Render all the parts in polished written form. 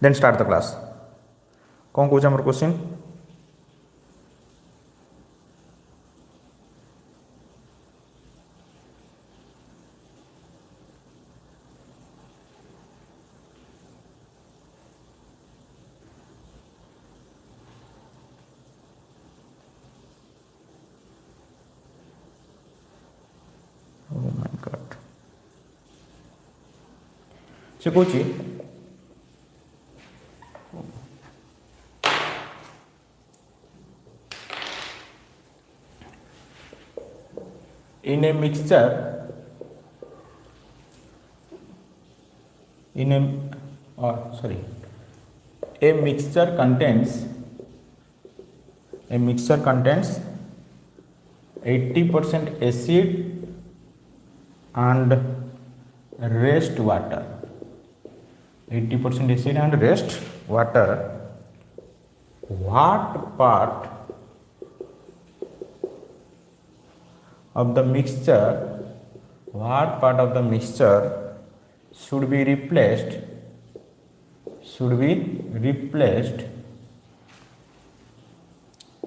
Then start the class. कौन कौन आमर क्वेश्चन? Oh my God. से कौन in a mixture in a sorry a mixture contains 80% acid and rest water. 80% acid and rest water. What part of the mixture should be replaced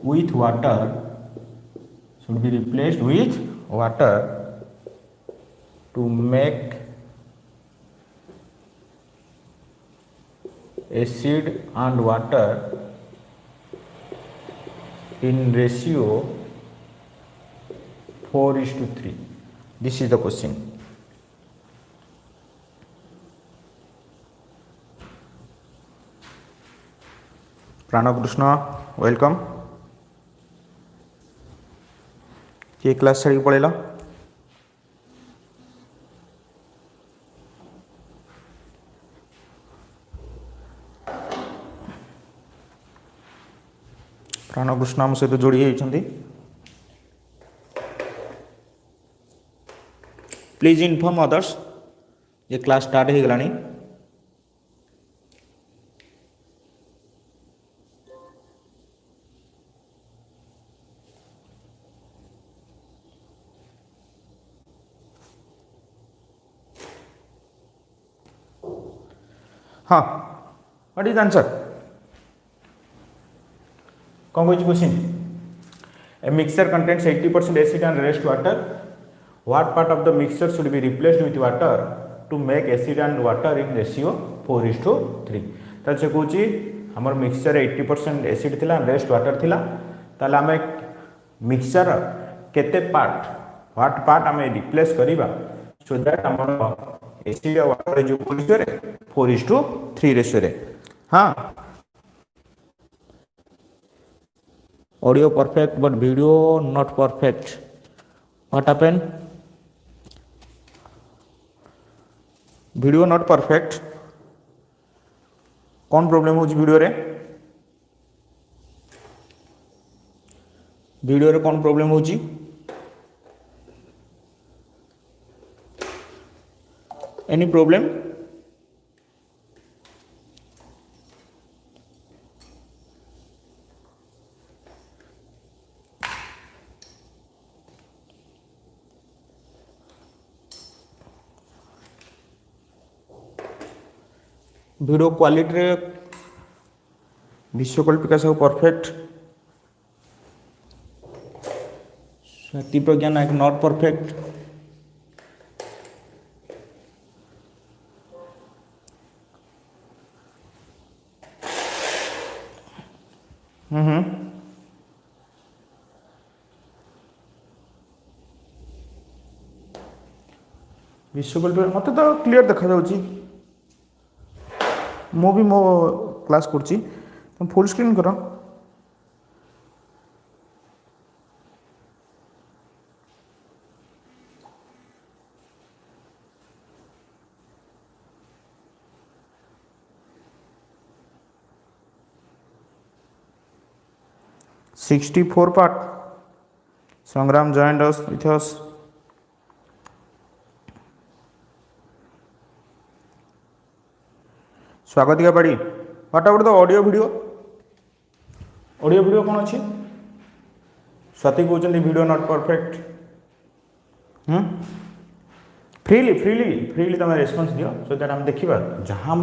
with water to make acid and water in ratio 4:3. This is the question. Pranav Krishna welcome. किए class छाड़ी पड़ेला? प्रणव कृष्ण आम सहित जोड़ी होती। Please inform others ये class start हो गलानी। हाँ, व्हाट इज आंसर? कौन कोई question? A mixture contains 80% acid and rest water. What part of the mixture should be replaced with water to make acid and water in ratio 4:3? ताल से कहूँ हमर मिक्सचर 80% एसिड थिला रेस्ट वाटर थिला ताल आमे मिक्सचर केते पार्ट व्हाट पार्ट आमे रिप्लेस करिबा सो दैट हमर एसिड और वाटर जो रेशियो रे 4:3 रेशियो रे. हाँ, audio perfect but video not perfect. What happened? Video not perfect. कौन प्रोब्लेम हो वीडियो रे? वीडियो रे कौन प्रोब्लेम हो? Any problem? वीडियो क्वालिटी रे विश्वकल्पिका सब perfect. Swati Pragya Nayak not perfect. Vishwakalpika मत तो क्लियर देखा जाउची. मो भी मो क्लास करची तुम फुल स्क्रीन करो. $64 पार्ट. संग्राम joined us with us. Swagatika Padhi. What about the audio video? Audio video कौन अच्छी? स्वाति कहते video not perfect. Freely freely freely तुम रेस्पन्स दियो सो दैट आम देखा जहाँ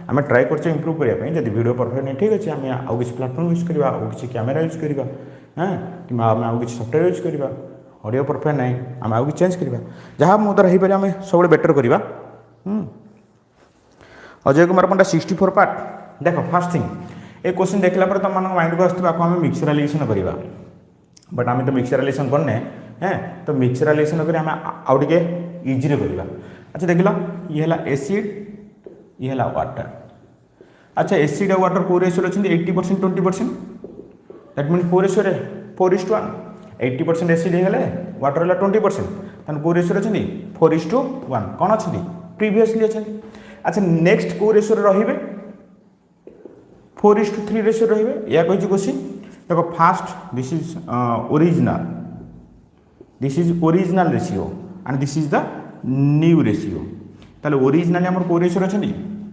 आम ट्राए कर इम्प्रूव करने जब वीडियो परफेक्ट नहीं ठीक अच्छे आम आउ किसी प्लाटफर्म यूज करवा आउ किसी कैमेरा यूज करवा हाँ कि आम आउ किसी सफ्टवेयर यूज करवा ऑडियो परफेक्ट नहीं आम आउ चेंज करवा जहाँ मो द्वारा हो पारे आम सब बेटर करवा। अजय कुमार पंडा 64 पार्ट देख फास्ट थिंग ए क्वेश्चन देखला पर तुम माइंड को आसो आम मिक्सचराइजेशन करवा बट आम तो मिक्सचराइजेशन करने हैं तो मिक्सचराइजेशन कर आउ टे इजी करवा। अच्छा देख लो ये है एसिड ये है वाटर। अच्छा एसिड और वाटर को रेशियो अच्छे 80% 20% दैट मीन को रेशियो 4:1 80% एसिड होगले वाटर है 20% तहन को रेशियो अच्छे 4:1 कौन अच्छे प्रीवियसली अच्छे। अच्छा नेक्स्ट को रेशियो रे 4:3 रेशियो रे या कही क्वेश्चन देखो fast this is original ratio and this is the new ratio ताले ओरिजिनल आम को रेशियो अच्छे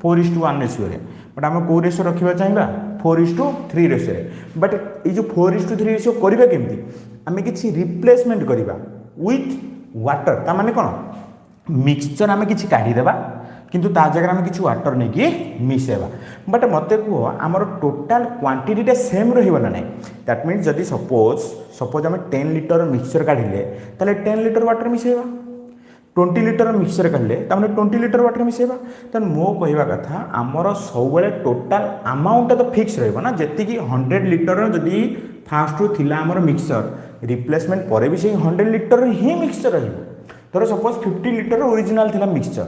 4:1 रेशियो बट आम को रेशियो रखा चाहिए 4:3 रेशियो बट ये जो 4:3 रेशियो करवा केमती आम कि रिप्लेसमेंट करवा विथ वाटर ता माने कौन मिक्सचर आम कि काढ़ीदेवा किंतु ता जगह आम कि वाटर नहीं कि मिसेवा बट मत कह आमर टोटाल क्वांटिटीटा सेम रहा ना दैट मीन्स जदि सपोज आम 10 लिटर मिक्सचर काढ़िले ताले 10 लिटर वाटर मिसेवा 20 लिटर मिक्सचर काढ़ले 20 लिटर वाटर मिसेवा तेनाली मो कहवा कथा आमर सब टोटाल अमाउंट तो फिक्स रहा जी 100 लिटर जदि फास्ट रू थिला आमर मिक्सचर रिप्लेसमेंट पर भी से 100 लिटर ही मिक्सचर रही सपोज 50 लिटर ओरिजिनल थिला मिक्सचर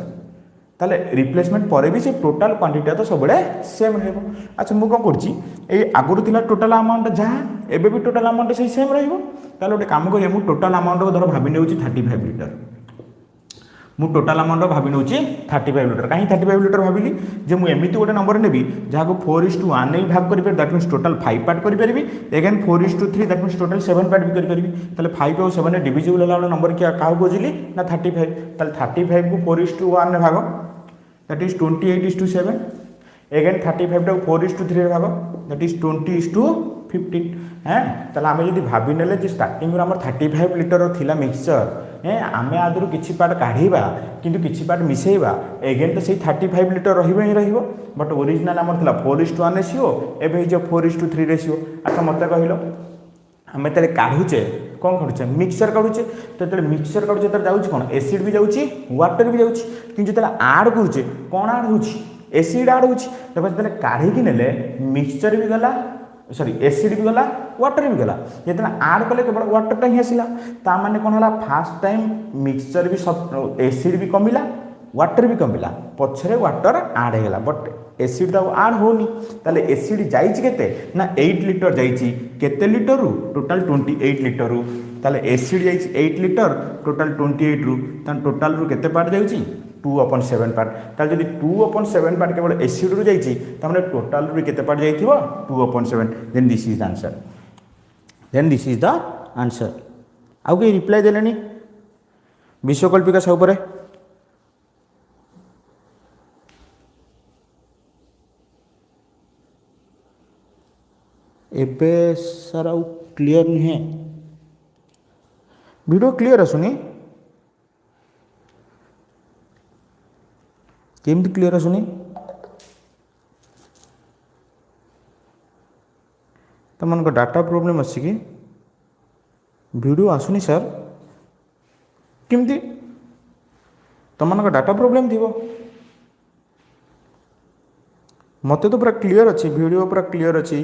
ताले रिप्लेसमेंट पर भी से टोटाल क्वांटिटी तो सब सेम रहा। अच्छा मुझे कौन कर आगुरी थिला टोटाल अमाउंट जहाँ एबे भी टोटाल अमाउंट से सेम रहा गोटे काम करिए मुझे टोटाल अमाउंट धर भाभी नौ 35 लिटर मु टोटाल अमाउंट भाभी नौ 35 लिटर कहीं 35 लिटर भाविली जे मुझे एमती गोटे नंबर नेबी जहाँ 4:1 नहीं भाग करें दैट मीन्स टोटाल 5 पार्ट करी again 4:3 that means total 7 part भी करी ताले 5 और 7 डिविजिबल है नंबर क्या क्या खोजिली ना 35 ताले 35 को 4:1 ने भाग दैट इज 28:7 एगेन 35 टाक 4:3 भाग दैट इज 20:15 हाँ ताले आम जब भाभी ने स्टार्टिंग आम 35 लिटर थिला मिक्सचर आम आदि किसी पार्ट काढ़ा किंतु किसी पार्ट मिसेवा एगेन तो सही 35 लिटर रही बट ओरिजिनल आम 4:1 रेशियो एवं 4:3 रेशियो। अच्छा मत कहल आम तेरे काढ़ुचे कौन काढ़ुचे मिक्सचर काढ़ुचे तो मिक्सचर काढ़ुचे तो जाऊँ कौन एसिड भी जाऊँगी वाटर भी जाऊँगी कि जो आड करुचे कौन आड हो एसिड आड हो काढ़ी ने मिक्सचर भी गला सॉरी एसिड भी गला वाटर भी गला जो आड कले केवल वाटरटा ही आसला ता माने कौन है फास्ट टाइम मिक्सचर भी सब एसिड भी कमिला वाटर भी कमिला पछरे वाटर आड होगा बट एसिड तो आड होनी ताले एसिड जाइए केते ना 8 लिटर जाइए केते लिटर रु टोटाल 28 लिटर रु ताले एसिड जाइए 8 लिटर टोटाल 28 रु टोटाल रु केते पार्ट जाइए 2/7 पार्ट ताले जदि 2/7 पार्ट केवल एसिड रु जाइए टोटाल रु केते पार्ट जाइथिबो 2/7 then this is the answer आउ के रिप्लाई देलेनी विश्वकल्पिका सबरे एबे सर आउ क्लियर नहीं वीडियो क्लियर आसुनी केमती क्लियर आसुनी तुम डाटा प्रोब्लेम अच्छी कि वीडियो आसुनी सर केमती तुम डाटा प्रोब्लेम थी मत तो पूरा क्लियर अच्छी वीडियो पूरा क्लियर अच्छी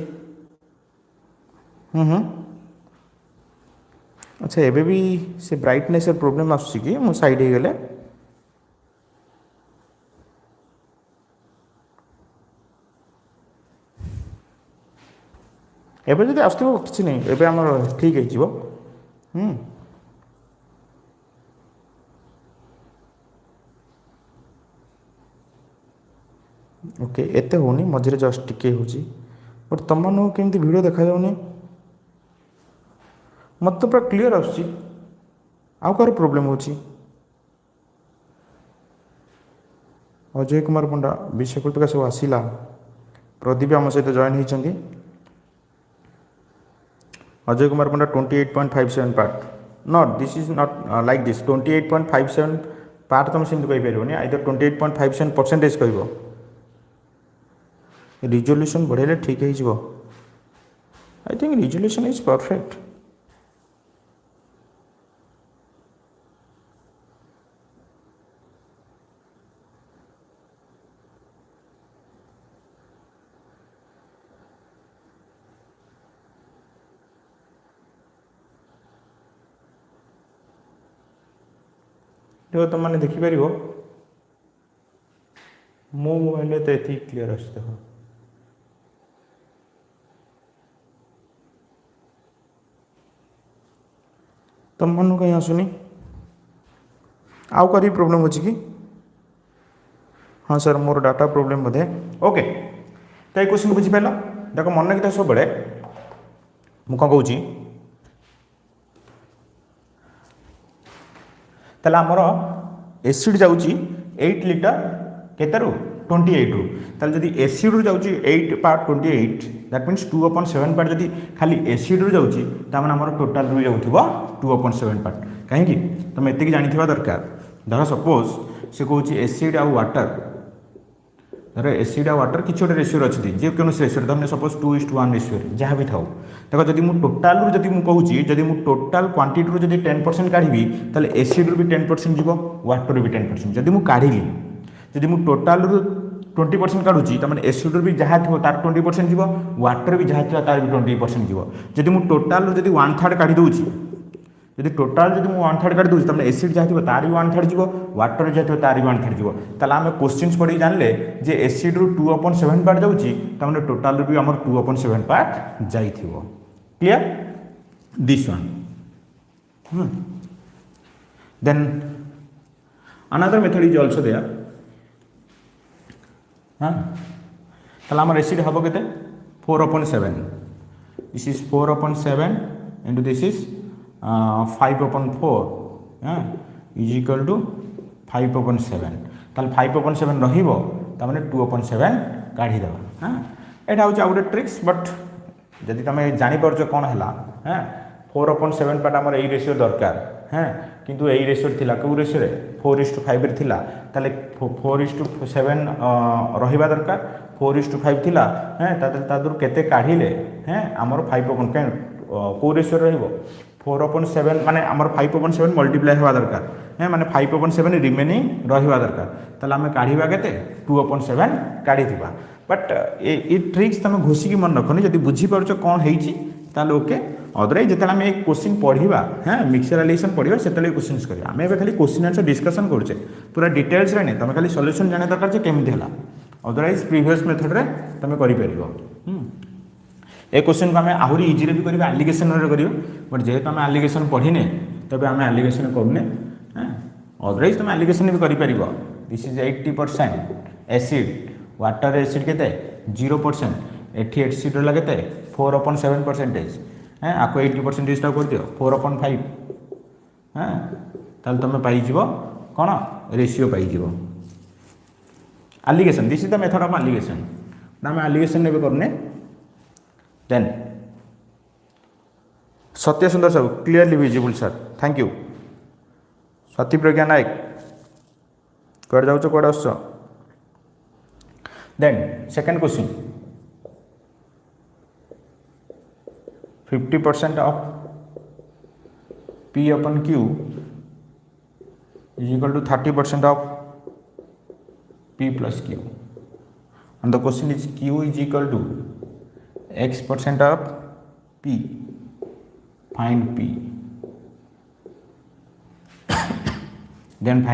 अच्छा एबे भी से ब्राइटनेस प्रोब्लेम आसुची कि मो साइड हो गले एबे जदि आसथिबो किछि नहीं एबे हमर ठीक है जीवो ओके एते होनी मझे जस्ट टिके होची बट तुम मान केमती वीडियो देखा जाऊनी मत तो पूरा क्लियर आसुची आउ कार प्रोब्लेम होची अजय कुमार पंडा विश्वकल्पिका सब आसला प्रदीप आम सहित जॉइन होती अजय कुमार पंडा 28.57 part not this is not like this 28.57 part तुम सेमती कहीपर आइदर 28.5% कह रिजोल्यूशन बढ़े ठीक हो I think resolution is perfect देखो तुम मैंने देखिपर मो मोबाइल तो ये क्लीयर आस देख तुम मन कहीं आसुनी आउ कहीं प्रोब्लेम अच्छी कि हाँ सर मोर डाटा प्रोब्लेम बोधे ओके तो ये क्वेश्चन बुझीपार देख मन रखी सब मुझे कौन कौच ताले आमर एसिड जाऊँगी 8 लिटर केतरु 28 रु ताले जदि एसिड रु जाऊँगी 8 पार्ट 28 दैट मीन्स 2/7 पार्ट जदि खाली एसिड रु जाऊँगी ताମାନେ आमर टोटाल रु जाउथिबो 2/7 पार्ट कहीं तुम एतिक जानिथिबा दरकार धर सपोज से कहूँ एसिड आ वाटर धर एसिड आ वाटर किसी गोटे रेसीओ अच्छी जे कौन रेसीओ धर सपोज 2:1 रेसीओ जहाँ भी थाउ देख जदि मु टोटाल रु जदि मु कहूँ जदि मु टोटाल क्वांटिटी रु जदि 10% काढ़ी ताले एसिड रु भी 10% जीव वाटर रु भी 10% जदि मु काढ़ी जदि मु टोटाल रु 20% काढ़ुची तमें एसिड रु भी जहाँ थो तार 20% जीव वाटर भी जहाँ थी तार भी 20% जीव जदि मु टोटाल रु जदि 1/3 काढ़ी दूची जदि टोटाल जदि मु 1/3 काढ़ी दूची तमें एसिड जहाँ थी तार भी 1/3 जीव वाटर जहाँ थी तार भी 1/3 जीव ताले आम क्वेश्चन पढ़ी जानले जे एसिड रु 2/7 पार्ट जाऊँगी तमें टोटाल रु भी आम 2/7 पार्ट जाइथिबो clear this one then another method is also there हाँ ताले आम एसिड हम के 4/7 this is 4/7 into this is 5/4 हाँ इज इक्वल टू 5/7 ताले 5/7 रहिबो तामाने 2/7 काढ़ीद हाँ यहाँ हूँ गोटे ट्रिक्स बट जदि तुम जापर कौन है हाँ 4/7 पार्ट आम यही रेसीओ दरकार हाँ किंतु यही रेसीओ थिला कौ रेसीओ 4:5 रे थिला ताले 4:7 रहिबा दरकार 4:5 थिला हाँ तादर केते काढ़ीले हाँ आमर 5 कौ रेसीओ रहिबो 4/7 माने आमर 5/7 मल्टीप्लाई होगा दरकार हाँ माने 5/7 रिमेनिंग रहिबा दरकार ताले आमे काढ़ीबा केते 2/7 काढ़ी थिबा बट ये ट्रिक्स तुम घोषिकी मन रखनी जब बुझीपार कौन होता ओके अदरवाइज जो आम एक क्वेश्चन पढ़ा हाँ मिक्सचराइजेशन पढ़ा से क्वेश्चन करें आम खाली क्वेश्चन आंसर डिस्कसन करुचे पूरा डिटेल्स नहीं तुम खाली सॉल्यूशन जाना दरकार केमी है अदरवाइज प्रीवियस मेथड रे तुम कर ए क्वेश्चन को आम आहरी इजिले भी करेंगे एलिगेशन कर बट जेहेतु आम एलिगेशन पढ़ीने तब आम एलिगेशन करने हाँ अदरवाइज तुम एलिगेशन भी कर this is 80% acid water acid के 0% एटी एसिड के 4/7% हाँ आपको 80% कर दियो 4/5 हाँ ताल तुम पाइज कौन रेसीओ पाइज alligation this is the method of alligation आम एलिगेशन भी करने then Satya Sundar Sahu clearly visible sir thank you Swati Pragya Nayak कड़े जाऊँ कड़े आस then second question 50% of P upon Q is equal to 30% of P plus Q and the question is Q is equal to X% of P, find P then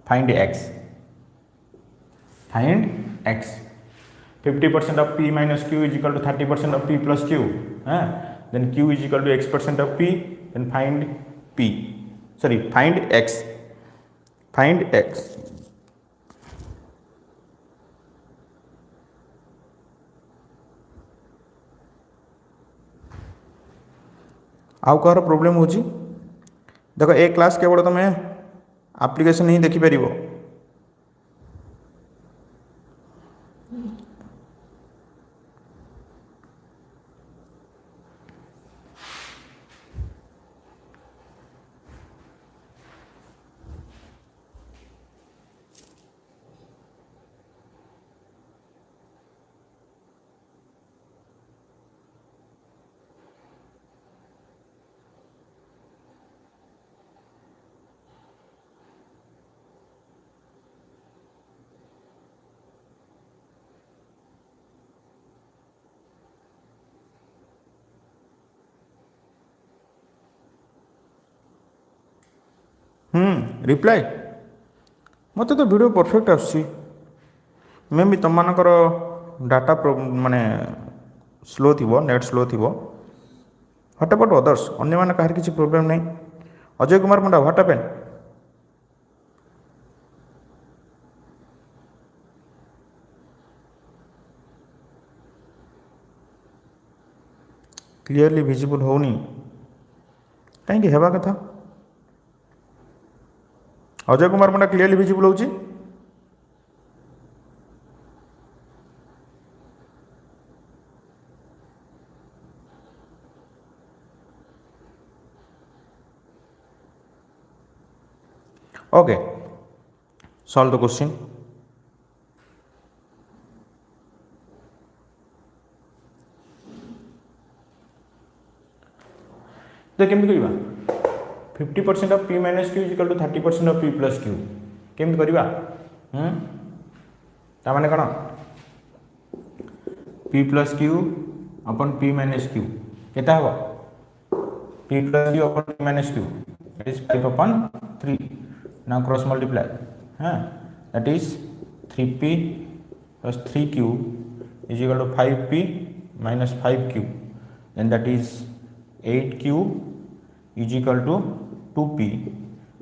find X 50% of P minus Q is equal to 30% of P plus Q then Q is equal to X% of P then find X आउ कह problem हो देख ए class केवल तुम application ही देखिपर reply मत तो video perfect आसुची मे भी तुम मानकर डाटा माने स्लो थी नेट स्लो थी व्हाट अबाउट अदर्स अन्य मैंने कहार किसी प्रोब्लेम नहीं Ajay Kumar Panda what happen clearly visible होनी कहीं हेबा कथा अजय कुमार पंडा क्लीयरली विजिबल होची ओके सॉल्व द क्वेश्चन तो केमती करवा 50% of p minus q equal to 30% of p plus q केमती करवा ता माने कौन p प्लस q अपन p माइनस q केता हबो p प्लस q अपन p minus q that is 5 upon 3 now cross multiply that is 3p plus 3q is equal to 5p minus 5q then that is 8q is equal to 2p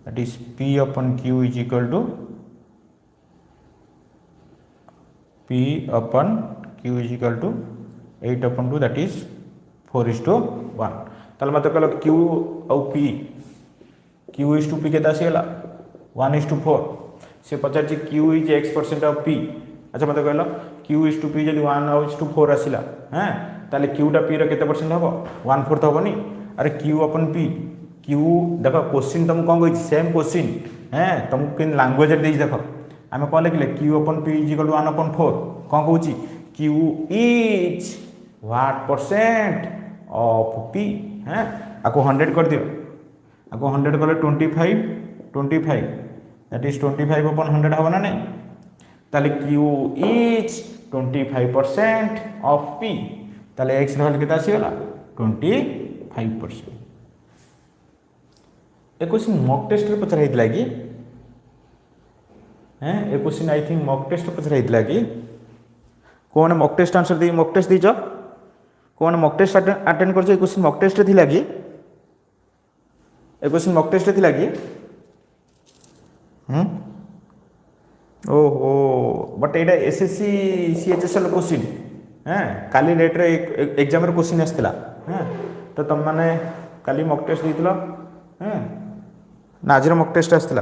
that is p upon q is equal to p upon q is equal to 8 upon 2 that is 4:1 ताल मत कहल q और p q is to p केता से 1:4 से पचार q is x% of p अच्छा मत कहल q is to p जदि 1:4 आसिला हैं ताले q टा p रो केते परसेंट हबो 1/4 हबोनी अरे q अपन p q देखो क्वेश्चन तुम कौन कही सेम क्वेश्चन हैं तुमको किन लैंग्वेज दे देखो आम कौन लिखले q अपन p इज इक्वल टू 1/4 कौन कहूँ q is what percent of p हैं आपको 100 कर दियो आपको 100 कले 25 दैट इज 25 अपन 100 हबो ना नहीं ताले q इज 25% ऑफ p ताले x वैल्यू केता आसीगला 25%। ए क्वेश्चन मॉक टेस्ट रे पचरा हेतला कि हैं ए question I think mock test रे पचरा हेतला कि कोन मॉक टेस्ट आंसर दे मॉक टेस्ट दीजो कोन मॉक टेस्ट अटेंड करछो ए क्वेश्चन मॉक टेस्ट रे थिला कि ए क्वेश्चन मॉक टेस्ट रे थिला कि ओहो but Etah SSC CHSL question हैं काली डेट रे एग्जाम रे क्वेश्चन आस्तिला हैं तो तुम माने काली मॉक टेस्ट देथिलो हैं ना आज मॉक टेस्ट आस्तिला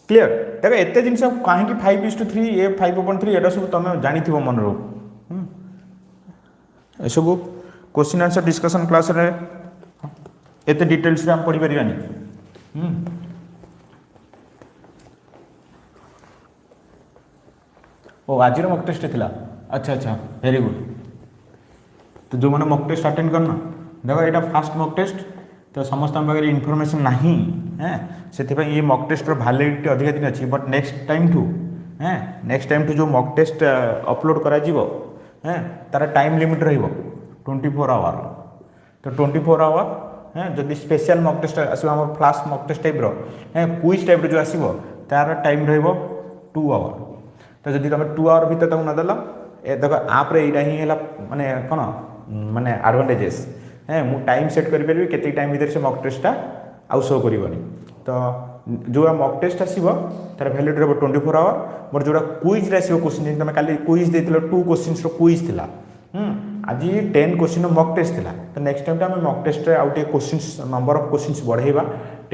क्लियर देखो एते जिनस कहीं 5:3 ए 5/3 एटा सब तुम जानी थिबो मन रो ए सब क्वेश्चन आंसर डिस्कशन क्लास रे एते डिटेल्स रे हम पढ़ी परिबानी ओ आज मॉक टेस्ट थिला अच्छा अच्छा वेरी गुड तो जो मैंने मॉक टेस्ट अटेंड करना देखो यहाँ फास्ट मॉक टेस्ट तो समस्त पाखे इनफॉरमेशन नहीं हैं से ये मॉक टेस्ट वैलिडिटी अधिक दिन अच्छी बट नेक्स्ट टाइम टू जो मॉक टेस्ट अपलोड करा हैं तार टाइम लिमिट रहिबो 24 आवर तो 24 आवर हैं जदि स्पेशल मॉक टेस्ट आसो हमर फ्लैश मॉक टेस्ट टाइप रो हैं क्विज टाइप जो आसीबो तार टाइम रहिबो 2 आवर तो जदि तुम 2 आवर भीतर तुम न देला ए देखो आप रे इडा ही हैला माने कोन माने एडवांटेजेस हैं मु टाइम सेट करि परबी केते टाइम भीतर से मॉक टेस्ट आउ शो करिवनी तो जो मॉक टेस्ट आसीबो तार वैलिडिटी रहबो 24 आवर मोर जोडा क्विज रे आसीबो क्वेश्चन तुम काली क्विज देथिलो 2 क्वेश्चंस रो क्विज थिला आज 10 क्वेश्चन मॉक टेस्ट थिला तो नेक्स्ट टाइम हम मॉक टेस्ट रे out questions number of questions बढ़ेबा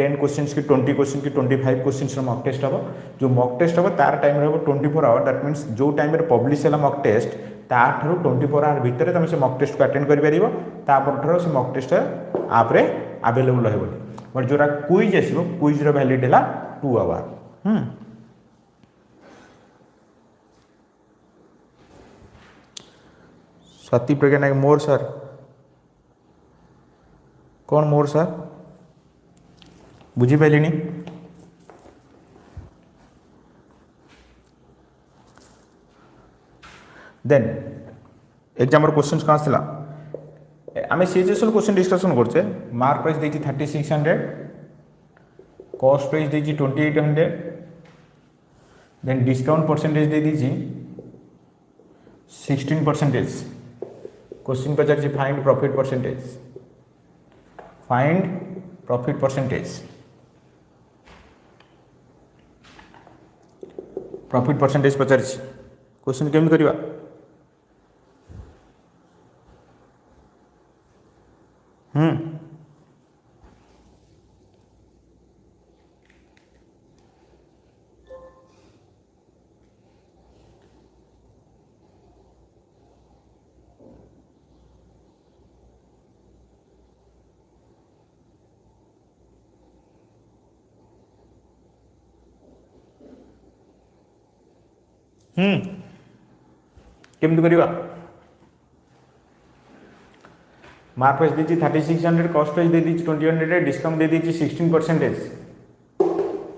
10 क्वेश्चंस की 20 क्वेश्चन की 25 क्वेश्चंस रो मॉक टेस्ट हबो जो मॉक टेस्ट हबो तार टाइम रहबो 24 आवर दैट मींस जो टाइम रे पब्लिश हैला मॉक टेस्ट ताठू 24 आवर भीतर तुम से मॉक टेस्ट को अटेंड कर परिबो तापर से मॉक टेस्ट आप रे अवेलेबल रहबो बट जोरा क्विज आसीबो क्विज रो वैलिडिटी हैला 2 आवर स्वाति प्रज्ञा नायक मोर सर कौन मोर सर बुझी पाइलिनी देन एग्जाम क्वेश्चन कहाँ आसला आम सीएचएसएल क्वेश्चन डिस्कसन करछे मार्क प्राइस देखी 3600 कॉस्ट प्राइस देजी 2800 देन डिस्काउंट परसेंटेज दे दीजिए 16%। क्वेश्चन पचार find profit percentage, find profit percentage, profit percentage पचार क्वेश्चन केमी करवा केमती करवा मार्क प्राइस दी 3600, कॉस्ट प्राइस दे दी 2000, डिस्काउंट दे दी 16%।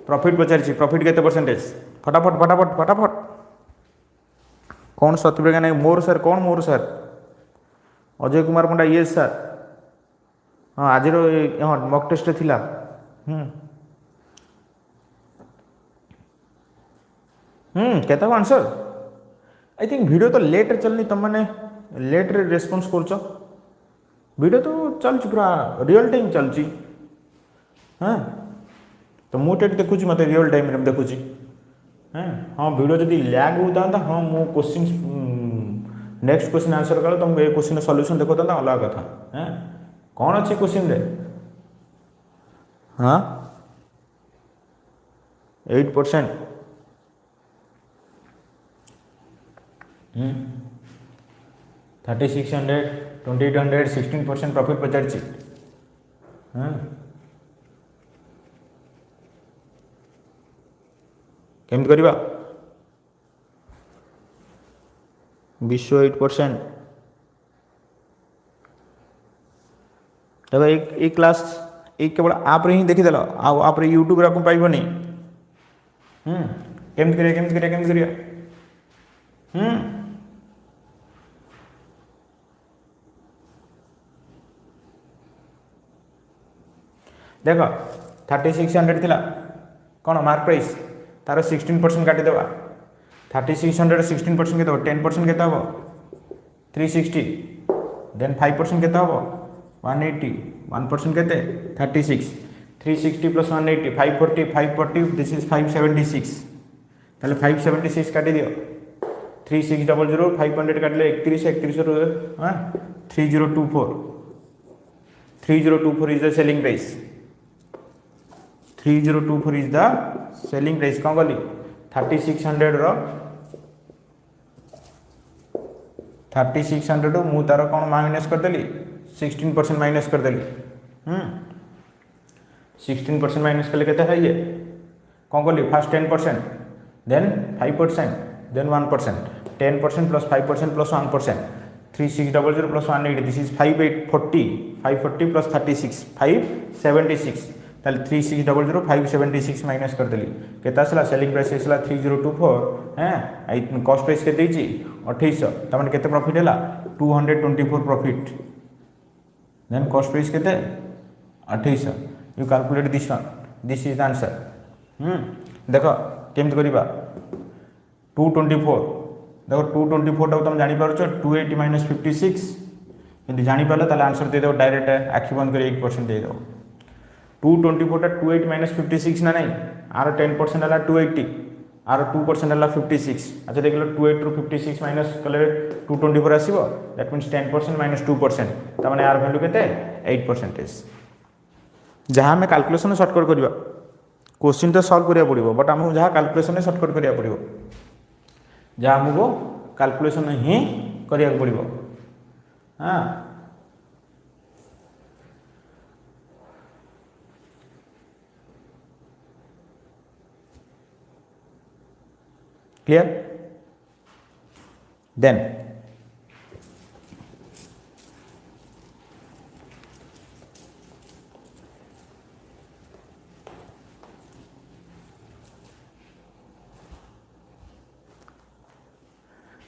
प्रॉफिट पचार प्रॉफिट केते परसेंटेज फटाफट फटाफट फटाफट कौन सत्यप्रज्ञा नहीं मोर सर कौन मोर सर अजय कुमार पंडा ये सर हाँ आज हाँ मक टेस्ट थिला कहता हूँ आंसर आई थिंक वीडियो तो लेट रे चलनी तुम मैंने लेट रे रेस्पॉन्स कर वीडियो तो चलची पूरा रियल टाइम चलची हाँ तो मुझे देखुची मत रियल टाइम रे देखुची हाँ वीडियो जब लैग होता हाँ मु क्वेश्चन नेक्स्ट क्वेश्चन आंसर कल तुमको ये क्वेश्चन सॉल्यूशन देखो अलग कथा हाँ कौन अच्छी क्वेश्चन रे हाँ 8% 3600 2800 16% प्रॉफिट पचार हाँ केमती करवा विश्व 8% तब एक क्लास एक केवल आप रे ही देखीदेल आप रे यूट्यूब रे आपको पाइबनी केमती करिया केमती करिया केमती करिया देख 3600 थिला कौन मार्क प्राइस तार 16% काटिदेवा 3600 16% के 10% के 360 देन 5% के 180 1% के 36 360 प्लस 180 540 540 दिस इज 576 ताले 576 काटि दियो 3600 500 काटले 31 31 हां 3024 is the selling price 3024 is the selling price कौन कली 3600 रो 3600 मु तार कौन माइनस कर देली 16% माइनस कर देली 16% माइनस कले केते है ये कौन कली first 10% then 5% then 1% 10% plus 5% plus 1% 3600 plus 180 this is 5840 540 plus 36 576 ताले 3600 576 माइनस कर देली केता आसला सेलिंग प्राइस आसला 3024 हैं कॉस्ट प्राइस केते दी 2800 तमन केते प्रॉफिट हैला 224 प्रॉफिट देन कॉस्ट प्राइस केते 2800 you calculate this one this is the answer देखो केमति करिबा 224 देखो 224 टा तुम जानि पारछो 280 माइनस 56 यदि जानि पारला ताले आंसर दे दो डायरेक्ट आखि बंद कर 1% दे दो 224 टा 280 माइनस 56 ना नहीं आर 10% है 280 आर 2% है 56 अच्छा देख लो 280 रू 56 माइनस कले 224 आसीबो दैट मींस 10% माइनस 2% ता माने आर वैल्यू केते 8% जहाँ में कैलकुलेशन शॉर्टकट करवा क्वेश्चन तो सॉल्व करिया पड़िबो बट हमहु जहाँ कैलकुलेशन शॉर्टकट करिया पड़िबो जहाँ हमको कैलकुलेशन ही करिया पड़िबो हां क्लियर देन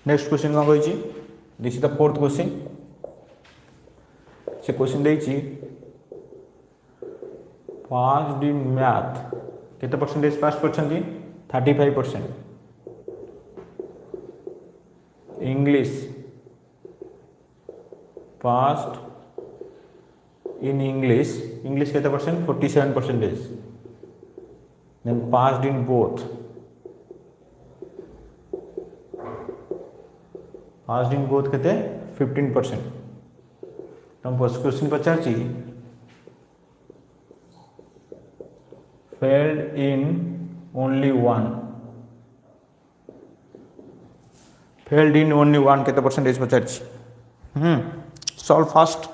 नेक्स्ट क्वेश्चन कौन कही this is the fourth question से क्वेश्चन देछि पास्ड इन मैथ केते परसेंटेज पास करछंती 35%। इंग्लिश पास्ड इन इंग्लिश केते percent 47%। Then passed in both केते 15%। तुम फर्स्ट क्वेश्चन पचार फेल्ड इन ओनली वन केते परसेंटेज पचार सॉल्व फास्ट।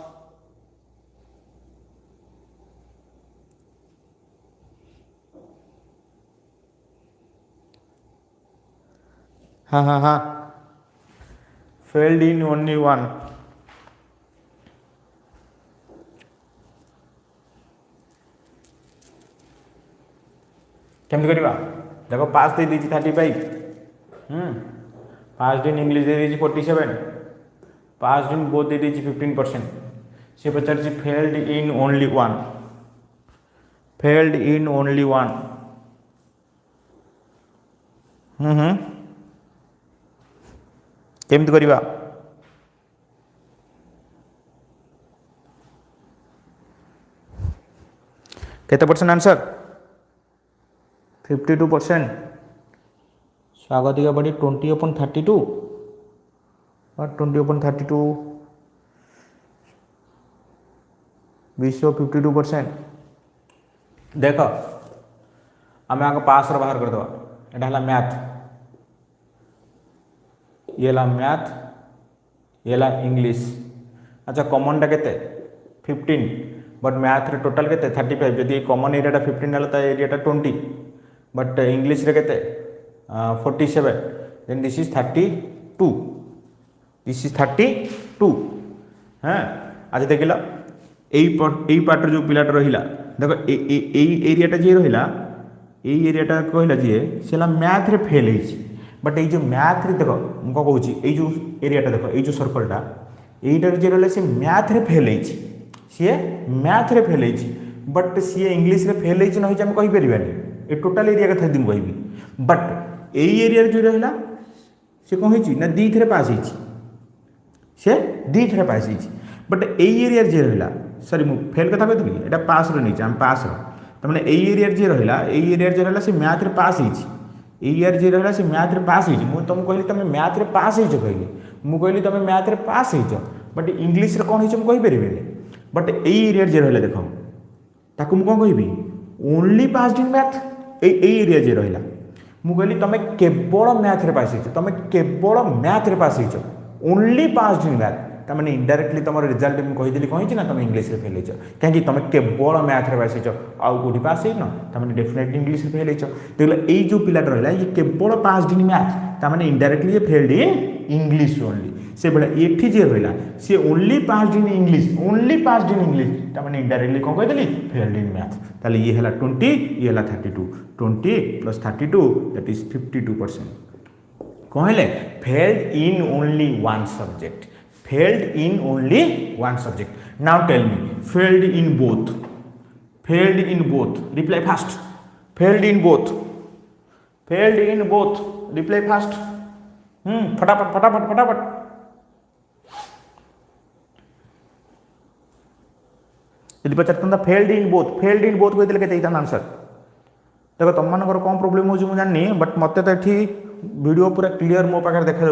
हाँ फेल्ड इन ओनली वन केमती करवा देखो पास दे दीजिए 35 पास इन इंग्लिश दे दीजिए 47 पास इन बोथ दे दीजिए 15%। से पचार फेल्ड इन ओनली वन केमती करवा केते परसेंट आंसर 52%। स्वागतिका बड़ी 20/32 और 20/32 विश्व 52%। देख आम आगे पास बाहर करदे यहाँ मैथ ये इंग्लिश। अच्छा कॉमन टा केते 15 बट मैथ रे टोटल केते 35 जदि कॉमन एरिया 15 है तो एरिया 20 बट इंग्लिश रे केते 47 देन दिस इज 32 हाँ। आज देख लो यही पार्ट जो पिलाटा रहा देख एरियाटा जी रहा एरियाटा कहला जी से मैथ रे फेल होती बट ये जो मैथ रे देख मुझे कौन ये जो एरियाटा देख ये जो सर्कलटा यहीटार जी रहा सी मैथ रे फेल होती सी मैथ रे फेल होती बट सी इंग्लिश रे फेल होती ना आम कहीपर ये टोटाल एरिया कथा दिन कहबी बट यही एरिया जो रहा सी कौन ना दी थे पास होती से दी थे पास होती बट यही एरिया जी रहा सॉरी मुझे फेल कथा कहती यहाँ पास नहीं आम पास तमें यही एरिया जी रहा यही एरिया जी रहा सी मैथ रे पास होती एरिया जी रहा सी मैथ रे पास होती मुझे तुमको कहली तुम मैथ रे पास हो कहली मुझे कहली तुम मैथ रे पास हो बट इंग्लिश रे कौन हो कहीपर बट यही एरिया जी रहा देख ताकू मुझे कौन कहबी ओनली पास इन मैथ यही एरिया जी रहा मुझे कहली तुम केवल मैथ रे पास हो तुम केवल मैथ रे पास हो ओनली पास इन मैथ तमें इनडायरेक्टली तुम रिजल्ट मुझे कहीदेली कहीं ना तुम इंग्लिश रे फेल हो कहीं तुम केवल मैथ रे पास हो आउ कौटी पास हो तमें डेफिनेटली इंग्लिश रे फेल हो देख यही जो पिलाटा रहा ये केवल पास इन मैथ तमें इनडायरेक्टली ये failed in English only say भाई ये जी रहा सी ओनली पास इन इंग्लिश तमें इनडायरेक्टली कौन कहीदेली फेल्ड इन मैथ ताले ये है 20 ये है 32 20 + 32 दैट इज 52%। कौन है failed in only one subject now tell me failed in both reply fast failed in both reply fast फटाफट यदि पचार फेल्ड इन बोथ कहते आंसर देखो तुम मान कौन प्रोब्लेम हो जानी बट मत तो ये वीडियो पूरा क्लीयर मो पाखे देखा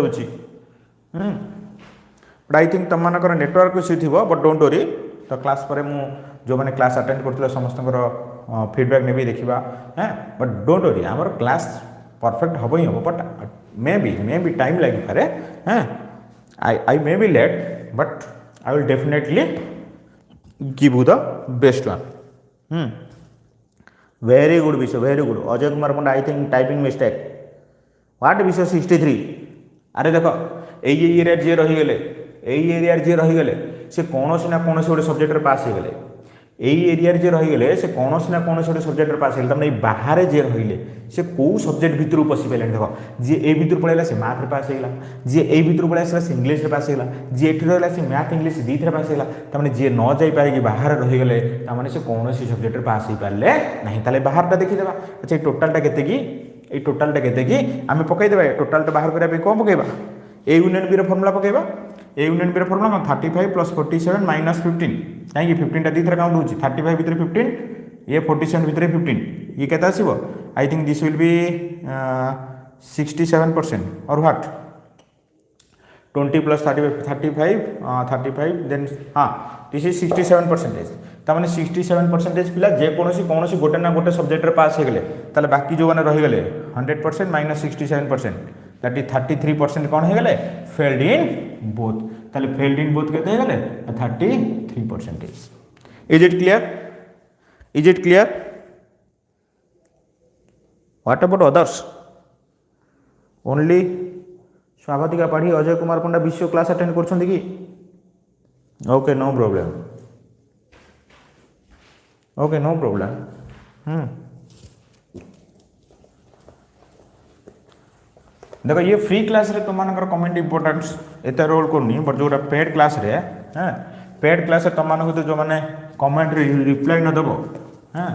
बट आई थिंक तुम मानकर नेटवर्क इश्यू थी बट डोंट वरी तो क्लास पर मु जो मैंने क्लास अटेंड करते समस्त फीडबैक ने भी देखा हाँ बट डोंट वरी आमर क्लास परफेक्ट हम ही हम बट मे बी टाइम लगे पारे हाँ I may be late but I will definitely give you the best one. Very good विषय very good Ajay Kumar Panda I think typing mistake what विषय 63 अरे देख यही एरिया जी रहीगले यही एरिया जी रहीगले सी कौन ना कौन गोटे सब्जेक्ट पास हो गले यही एरिया जे रहीगले से कौन ना कौन गोटे सब्जेक्ट पास हो तमें बाहर जे रही से कौ सब्जेक्ट भितर पशि पारे देख जी ए भितर पड़ेगा से मैथ पास होगा जी ए भितर पड़े आसला से इंग्लीश पास होगा जी एठी रहा से मैथ इंग्लीश दीथर पास होगा तमें जी न जापारे बाहर रहीगले से कौन सब्जेक्ट पास हो पारे ना ताले बाहर देखीदे अच्छा ये टोटालटा के टोटालटा के आम पकईदे टोटालटा बाहर करने कौन पकेबा ए यूनियन बी फर्मुला पकेबा A union B formula 35 plus 47 minus 15 कहीं 15टा दी काउंट हो 35 भितर 15 ये 47 भितर 15 ये केते आसीबो I think this will be 67% और व्हाट 20 प्लस 35 देन हाँ दिस इज 67%। तामाने 67% पिला जे कोनोसी गोटे ना गोटे सब्जेक्ट रे पास हो गले ताले बाकी जो माने रही गले 100% माइनस 67% दैट इज 33% कौन हो गले फेल्ड इन बोथ ताले फेल्ड इन बोथ केते हो गले 33%। Is it clear what about others only Swagatika Padhi Ajay Kumar Panda Vishwa class attend करछन कि ओके नो प्रॉब्लम देखो ये फ्री क्लास रे तुम कमेंट इंपोर्टेंस एत रोल करनी बट जो पेड क्लास रे हाँ पेड क्लास रे तुम तो जो मैंने कमेंट रिप्लाई न दब हाँ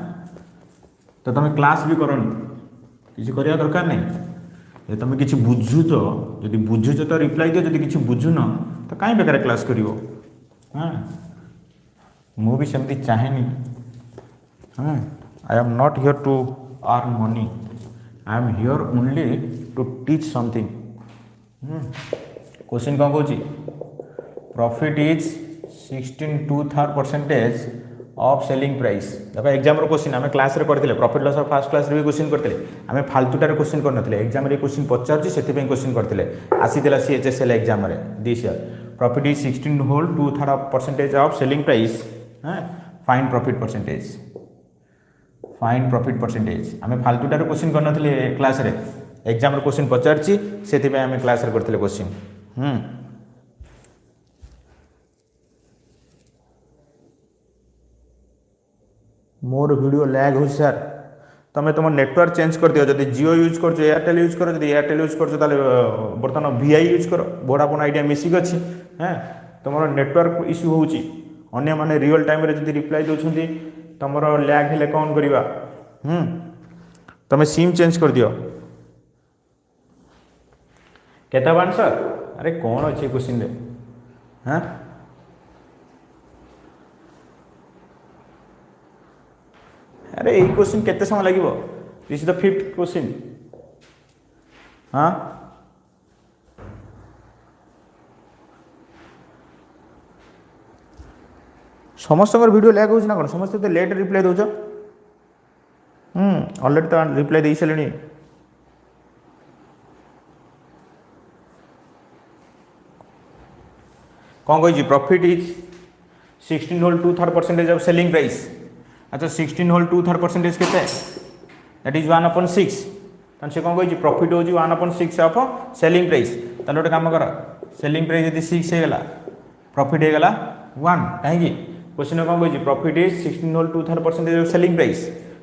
तो तुम क्लास भी करनी किसी करवा दरकार नहीं ये तुम किसी बुझुच जदि बुझुच तो रिप्लाई दियो जदि किसी बुझुन तो कहीं बेकार क्लास करिवो हाँ मु भी सेमती चाहेनी हाँ I am not here to earn money I am here only to teach something. Question कौन कौन profit is 16/2 of selling price देखो एग्जाम क्वेश्चन आम क्लास रे करथिले profit loss of first class रे भी क्वेश्चन करथिले आम फालतूटार क्वेश्चन करनथिले एग्जाम रे क्वेश्चन पचारछि सेति पे क्वेश्चन करथिले आसीतिला सीएचएसएल एग्जाम रे this year profit is 16/2 of selling price हां फाइंड प्रॉफिट परसेंटेज आम फालतूटार क्वेश्चन करनथिले क्लास रे एग्जाम रे क्वेश्चन पचारछि सेति पे आम क्लास रे करथिले क्वेश्चन। मोर वीडियो लैग हो सर तुम तुम नेटवर्क चेंज कर दियो जदि जियो यूज कर एयरटेल यूज कर जदि एयरटेल यूज कर बर्तमान वीआई यूज कर वोडाफोन आइडिया मिसिक अच्छी हाँ तुम नेटवर्क इश्यू होची अन्य माने रियल टाइम रे जदि रिप्लाई दउछंती तुमरो लैग हेले कौन करबा तुम सिम चेंज कर दियो केता आंसर अरे कौन अच्छे क्वेश्चन रे हाँ अरे यही क्वेश्चन केते समय लगे this is the 5th question हाँ समस्त वीडियो लैग हो ना कौन समस्त तो लेट रिप्लाई दौच ऑलरेडी तो रिप्लाई दे सारे कौन कही profit is 16/2 of selling price अच्छा 16/2 के दैट इज 1/6 से कौन कही प्रॉफिट हो 1/6 ऑफ सेलिंग प्राइस ताले गोटे काम कर सेलिंग प्राइस यदि 6 होगा प्रॉफिट होगा 1 कहीं क्वेश्चन कौन कही profit is 16/2 of selling price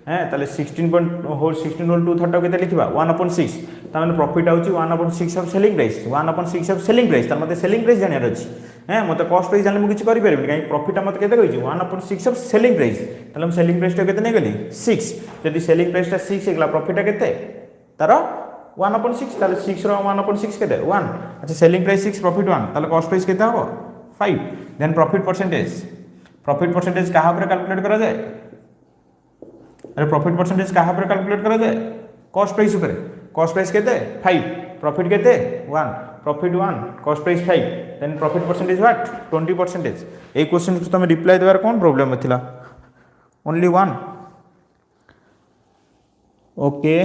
हाँ ताले 16/2 के लिखा 1/6 तार प्रॉफिट आउची 1/6 of selling price 1/6 of selling price तार मते सेलिंग प्राइस जानियार अछि हाँ मत कस्ट प्राइस जाने मुझे किसी करें कहीं प्रॉफिट मत के 1/6 ऑफ सेलिंग प्राइस ताले सेलिंग प्राइस के नहीं गली 6 जदि सेलिंग प्राइस 6 होगा प्रॉफिट के तार 1/6 ताले 6 रो 1/6 के 1 अच्छा सेलिंग प्राइस 6 प्रॉफिट 1 ताले कस्ट प्राइस के 5 देन प्रॉफिट परसेंटेज कहाँ पर कैलकुलेट करा जाए अरे प्रॉफिट परसेंटेज कहाँ पर कैलकुलेट करा जाए कस्ट प्राइस के 5 प्रॉफिट के 1 profit 1 cost price 5 then profit percentage what 20%। ए क्वेश्चन को तुम रिप्लाई देवार कौन प्रॉब्लम थिला only 1 okay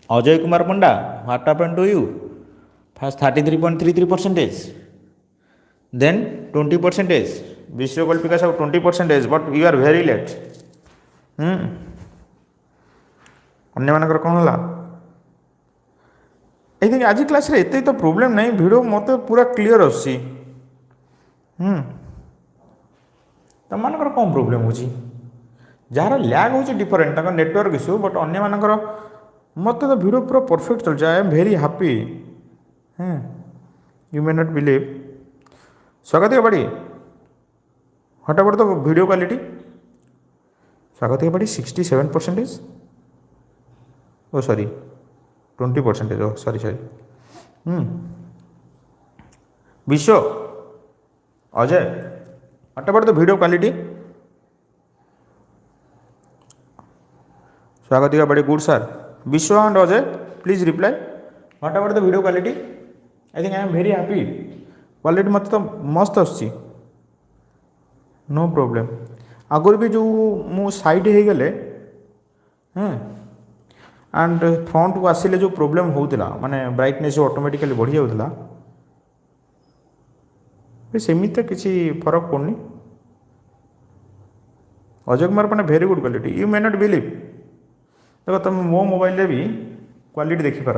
Ajay Kumar Panda what happened to you first 33.33% then 20% Vishwa Kalpika सब 20% but you are very late अन्य मानकर कौन है ये आज क्लास रे एते तो प्रॉब्लम नहीं वीडियो मत पूरा क्लियर आसी तुम मानकर कौन प्रोब्लेम हो जार लैग हो डिफरेंट नेटवर्क इश्यू बट अन्य मानकर मत तो वीडियो पूरा परफेक्ट चल जाए आई एम वेरी हैप्पी हैं यू मे नॉट बिलीव स्वागत है बड़ी हटाबट तो वीडियो क्वालिटी स्वागत है बड़ी 67%। ओ सॉरी 20%। ओ सॉरी सॉरी विश्व अजय हटाबट तो वीडियो क्वालिटी स्वागत है बड़ी गुड सर विश्व and Ajay please reply what the video quality I think I am very happy quality मत तो मस्त आसुची नो प्रॉब्लम आगुरी भी जो मु साइड हो गले एंड फ्रंट को आसिले जो प्रॉब्लम होता माने ब्राइटनेस ऑटोमेटिकली बढ़ी जाऊला सेमती तो किसी फरक पड़नी अजय कुमार मैंने very good quality you may not believe देखो तुम मो मोबाइल भी क्वालिटी देखिपार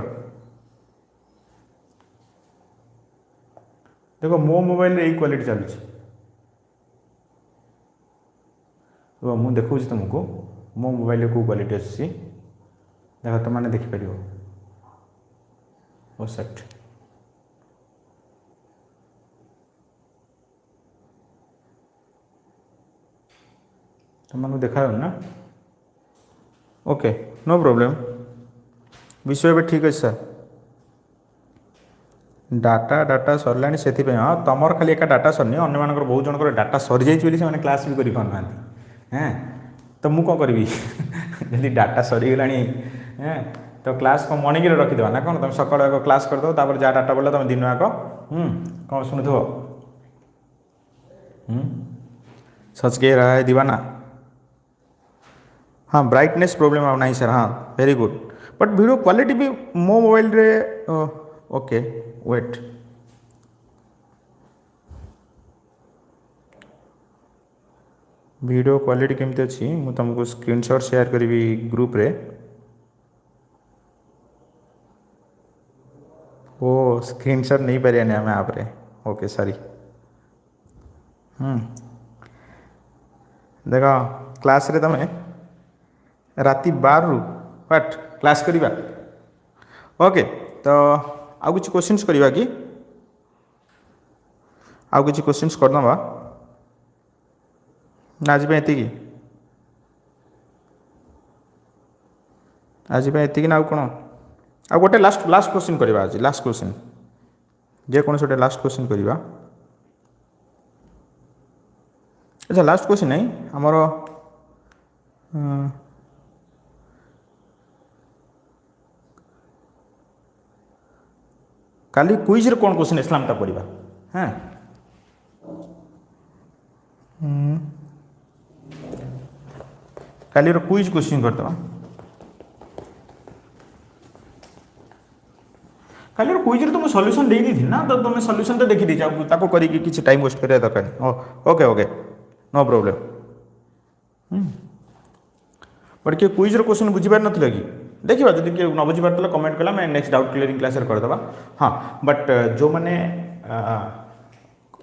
देखो मो मोबाइल यही क्वालिटी चलुची देखो मुझे देखा तुमको मो मोबाइल को क्वालिटी आसी देख तुम मैंने देखिपर ओ सेट तुमको देखा ना ओके नो प्रॉब्लम विषय भी ठीक अच्छे सर डाटा डाटा सरला से हाँ तुमर खाली एक डाटा सरनी अन्य मानकर बहुत जनकर डाटा सरी जाइए क्लास भी कर पाना हैं तो मुझे कौन करी जब डाटा सरीगला हैं तो क्लास को मणिक रखीद ना कौन तुम सकाल आग क्लास करदे जहाँ डाटा पड़ा तुम दिन आग कौन शुणुव सच के रहा है दीवाना हाँ ब्राइटनेस प्रॉब्लम आ नहीं सर हाँ very good but video quality भी मो मोबाइल रे ओके वेट वीडियो क्वालिटी केमती अच्छी मुझे तुमको स्क्रीनशॉट शेयर करी ग्रुप रे ओ स्क्रीनशॉट नहीं पारे आम आप रे ओके सॉरी देखो क्लास रे तमें राति 12 रु व्हाट क्लास करिबा ओके तो आउ किछि क्वेश्चंस करिबा कि आउ किछि क्वेश्चंस करदबा ना आज पे एति कि आज पे एति कि ना कोन आ गोटे लास्ट लास्ट क्वेश्चन करिबा आज लास्ट क्वेश्चन जे कोन सोटे लास्ट क्वेश्चन करिबा अच्छा लास्ट क्वेश्चन नहीं हमरो काली क्विज रे कौन क्वेश्चन इस्लामटा पढ़ा हाँ काली क्विज क्वेश्चन करदे काली क्विज रे तुम सॉल्यूशन दे दी ना तो तुम सॉल्यूशन तो देखी दीजिए ताको करी किसी टाइम वेस्ट करिया दरकार okay okay no problem but किए क्विज रो क्वेश्चन बुझी पार नथिला कि देखिए जब किए न बुझी पार्ला कमेंट कला मैं नेक्स्ट डाउट क्लियरिंग क्लास करदे हाँ बट जो मैंने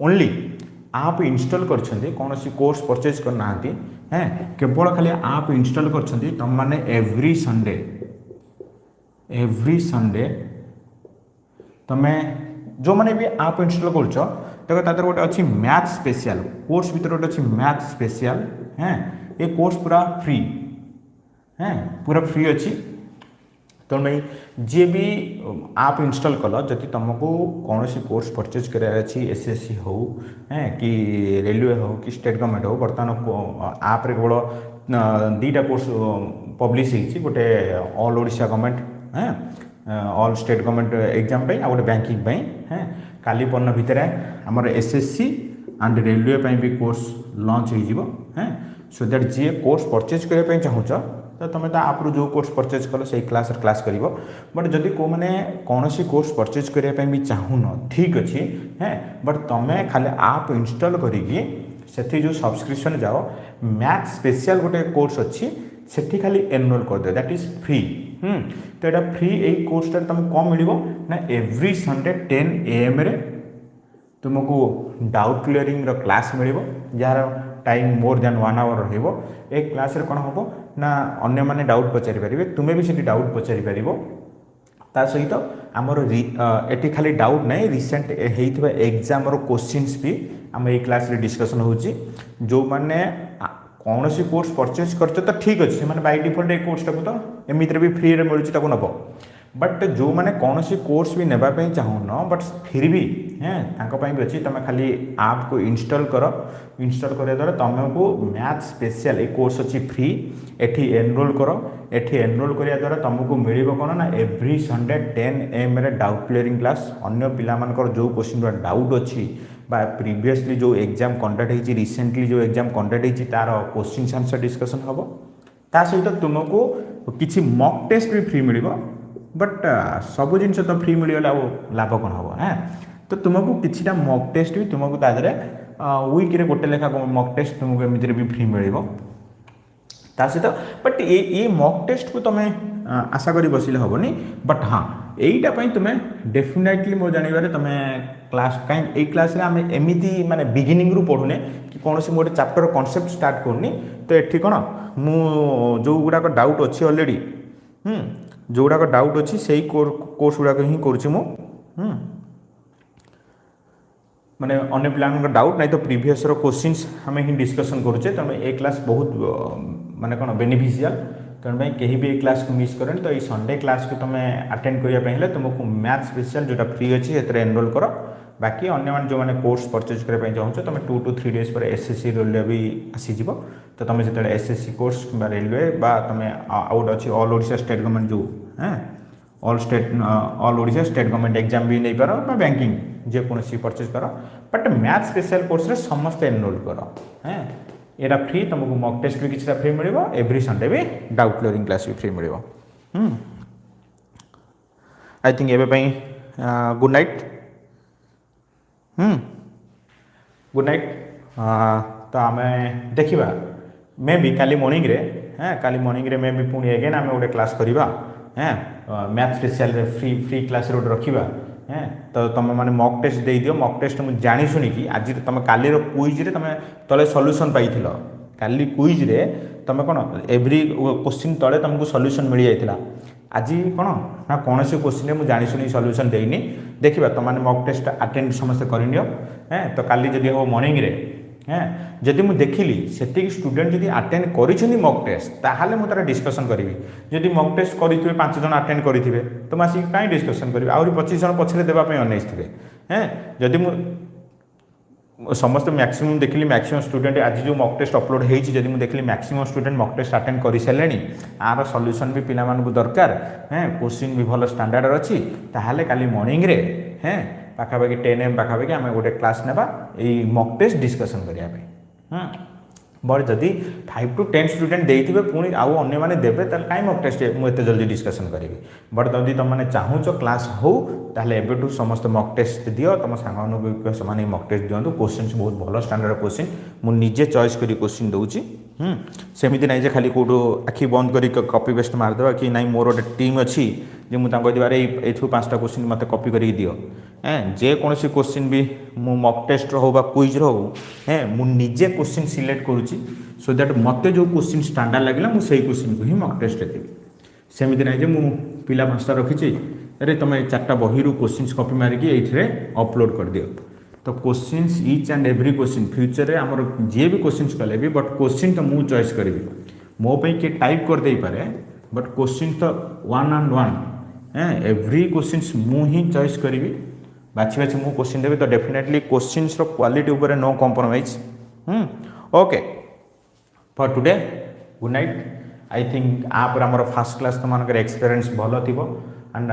ओनली आप इंस्टॉल कर कौन सी कोर्स परचेज करना हैं केवल खाली आप इंस्टॉल कर तुम मैंने एवरी संडे तुम्हें जो मैंने भी आप इंस्टॉल कर देखो तादर गोटे अच्छी मैथ स्पेशल कोर्स भीतर गोटे अच्छी मैथ स्पेशल हैं ये कोर्स पूरा फ्री हैं पूरा फ्री अच्छी तो भाई जी भी आप इंस्टॉल कल जदि तुमको कौन सी कोर्स परचेज करार एसएससी हो हैं कि रेलवे हो कि स्टेट गवर्नमेंट हो बर्तमान आप केवल दीटा कोर्स पब्लिश होती गोटे ऑल ओडिशा गवर्नमेंट हैं ऑल स्टेट गवर्नमेंट एग्जाम पे आ गोटे बैंकिंग हैं काली पन्न भितर आमर एसएससी एंड रेलवे भी कोर्स लॉन्च हो हैं सो दैट जी कोर्स परचेज करने चाहूच तो तुम तो आप जो कोर्स परचेज कल से क्लास कर बट जदि को मैंने कौन सी कोर्स परचेज करने भी चाहून ठीक अच्छे हैं बट तुम्हें खाली आप इंस्टॉल करी जो सब्सक्रिप्शन जाओ मैथ स्पेशल गोटे कोर्स अच्छी से खाली एनरोल कर दे दैट इज फ्री तो यहाँ फ्री यही कोर्सटा तुमको कौन मिल ना एवरी संडे 10 AM रे तुमको डाउट क्लियरिंग क्लास मिल जार टाइम मोर देन 1 आवर रहिबो ए क्लास रे कोन होबो ना अन्य माने डाउट पचारि परिबे तुमे भी सेठी डाउट पचारि परिबो ता सहित आमर एटी खाली डाउट नहीं रिसेंट होइथिबा एग्जाम रो क्वेश्चंस भी आम ए क्लास रे डिस्कशन होउची जो माने कौन सी कोर्स परचेज करते तो ठीक अच्छे से बाय डिफॉल्ट ए कोर्स टाक तो एमिति भी फ्री रे मिलूँ नब बट जो मैंने कौन सी कोर्स भी नेबापी चाहून बट फिर भी हैं भी अच्छी तुम खाली आप को इंस्टॉल करने द्वारा तुमको मैथ स्पेशल ए कोर्स अच्छी फ्री एठी एनरोल कर एठी एनरोल करिया द्वारा तुमको मिल कौन ना एवरी संडे 10 AM रे डाउट क्लियरिंग क्लास अन्य पिलामानकर जो क्वेश्चन डाउट अच्छी बा प्रीवियसली जो एग्जाम कंडक्ट होती रिसेंटली जो एग्जाम कंडक्ट होती तार क्वेश्चन आंसर डिस्कशन हम ता सहित तुमको किसी मॉक टेस्ट भी फ्री मिल बट सब जिन तो फ्री मिलगला लाभ कौन हम हाँ तो तुमको किसी मॉक टेस्ट भी तुमको तादे वीक गोटे लेखा मॉक टेस्ट तुमको एमती भी फ्री मिल ता सहित बट ये मॉक टेस्ट को तुम आशा करी बसिले हेनी बट हाँ यहीटापी तुम्हें डेफिनेटली मो जानवर तुम क्लास कहीं क्लास आम एमती माने बिगिनिंग रु पढ़ुने कि कौन से गोटे चैप्टर कॉन्सेप्ट स्टार्ट करनी तो ये कौन मु जो गुड़ाक डाउट अच्छी ऑलरेडी जो गुड़ाक डाउट अच्छी से कोर्स गुड़ाक ही करुँच माने अन्य पिलांकर डाउट नहीं तो प्रीवियस क्वेश्चंस हमें ही डिस्कशन करुचे तेणु ए क्लास बहुत माने कौन बेनिफिशियल तेणु कहीं भी ए क्लास को मिस करें तो ये संडे क्लास को तुम अटेंड करने तुमको मैथ स्पेशल जोटा फ्री अच्छी से एनरोल कर बाकी अन्य जो मैंने कोर्स परचेज करने चाहूँ तुम 2 to 3 days पर एसएससी रेलवे भी आसीज तो तुम जो एसएससी कोर्स कि रेलवे तुम आउट अच्छी ऑल ओडिशा स्टेट गवर्नमेंट जो all Odisha state government exam भी नहीं पार बैंकिंग जेकोसी परचेज कर बट मैथ स्पेशल कोर्स रे समस्त एनरोल कर हैं एरा फ्री तुमको मॉक टेस्ट भी किसी फ्री मिल एवरी संडे भी डाउट क्लियरिंग क्लास भी फ्री मिल आई थिंक एवं गुड नाइट गुड नाइट तो आम देखा मे भी काली मॉर्निंग रे काली मॉर्निंग रे मे भी पुणी एगेन आम गोटे क्लास करवा मैथ स्पेशल फ्री क्लास गोटे रखा तो तुम मैंने मॉक टेस्ट दे दियो मॉक टेस्ट मुझे जानी शुणिकी आज तुम काली क्विज रे तुम तले सॉल्यूशन पाई काली क्विज रे तुम कौन एवरी क्वेश्चन तले तुमको सॉल्यूशन मिल जाता आज कौन ना कौन से क्वेश्चन मुझे जानी शुणी सॉल्यूशन देनी देखा तुम मैंने मॉक टेस्ट अटेंड समस्त करनियो तो काली जदि हम मॉर्निंग रे जदि मुझे देखिली से स्टूडेंट जदि अटेंड कर मॉक टेस्ट ताहले मुझे डिस्कसन करी जदि मॉक टेस्ट करेंगे 5 जन अटेंड करेंगे तो आसिक कहीं डिस्कसन करी आहरी 25 जन पछरे देवाई अनेस थे जदि समस्त मैक्सिमम देखिली मैक्सिमम स्टूडेंट आज जो मॉक टेस्ट अपलोड होती जब मुझे देखिली maximum student mock test attend कर सारे आर सॉल्यूशन भी पिला दरकार क्वेश्चन भी भल स्टैंडर्ड अच्छी ताहले काली मॉर्निंग रे पाखापाखि 10 AM पाखापाखि आम गोटे क्लास नेबा ये मॉक टेस्ट डिस्कसन करने बट जदि 5 to 10 स्टूडेंट देते पुणी आउ अन्य मैंने देवे कहीं मॉक टेस्ट मुझे जल्दी डिस्कसन करी बट जदि तुम मैंने चाहूच क्लास हो ताहले एबेठू समस्त मॉक टेस्ट दियो तुम सांग से मॉक टेस्ट दिंतु क्वेश्चन बहुत भल स्टैंडर्ड क्वेश्चन मुझे चॉइस करी क्वेश्चन दूसरी सेमती नहीं खाली कौटू आखि बंद कर कॉपी पेस्ट मारदेवा कि नहीं मोर गोटे टीम अच्छी जे मुझे कहते ये 5टा क्वेश्चन मत कॉपी कर दियो जेकोसी क्वेश्चन भी मु मॉक टेस्ट हो क्विज हो मुझे क्वेश्चन सिलेक्ट करुच्ची सो दैट मत जो क्वेश्चन स्टैंडर्ड लगे मुझे क्वेश्चन को ही मॉक टेस्ट देवी सेमती नहीं जे मु पिला 5टा रखी अरे तुम 4टा बही क्वेश्चन कॉपी मारिकी ये अपलोड कर दियो तो question each and every question future में आमर जी भी क्वेश्चन कले भी बट क्वेश्चन तो मुझे चॉइस करी मो पे किए टाइप कर दे पारे बट क्वेश्चन तो 1 and 1 एवरी क्वेश्चन मुझे चॉइस करी बाछी बाछी मुझे क्वेश्चन देवी तो डेफिनेटली क्वेश्चन क्वालिटी उपर no compromise okay for today good night I think आप आमर फास्ट क्लास तुम एक्सपीरियंस भल थी एंड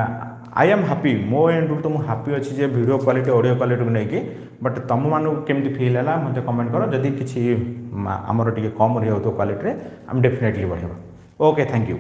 आई एम हैप्पी मो एंड तो मुझे हैप्पी अच्छी जे वीडियो क्वालिटी ऑडियो क्वालिटी को लेकिन बट तुम मानू केमती फील है मुझे कमेंट करो जदि किसी आमर टे कम रही हो क्वालिटी आम डेफिनेटली बढ़ेगा ओके थैंक यू।